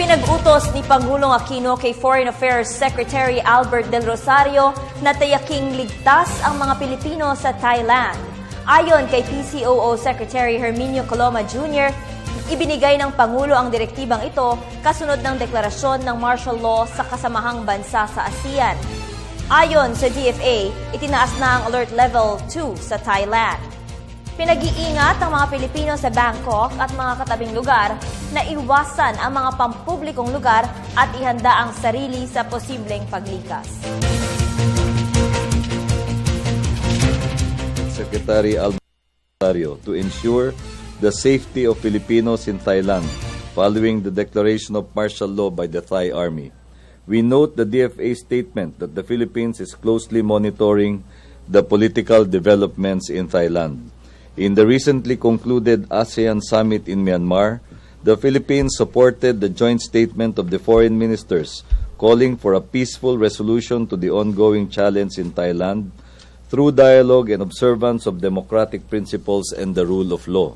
Ipinag-utos ni Pangulong Aquino kay Foreign Affairs Secretary Albert Del Rosario na tiyaking ligtas ang mga Pilipino sa Thailand. Ayon kay PCOO Secretary Herminio Coloma Jr., ibinigay ng Pangulo ang direktibang ito kasunod ng deklarasyon ng martial law sa kasamahang bansa sa ASEAN. Ayon sa DFA, itinaas na ang Alert Level 2 sa Thailand. Pinag-iingat ang mga Pilipino sa Bangkok at mga katabing lugar na iwasan ang mga pampublikong lugar at ihanda ang sarili sa posibleng paglikas. Secretary Albert Rosario to ensure the safety of Filipinos in Thailand following the declaration of martial law by the Thai Army. We note the DFA statement that the Philippines is closely monitoring the political developments in Thailand. In the recently concluded ASEAN Summit in Myanmar, the Philippines supported the joint statement of the foreign ministers calling for a peaceful resolution to the ongoing challenge in Thailand through dialogue and observance of democratic principles and the rule of law.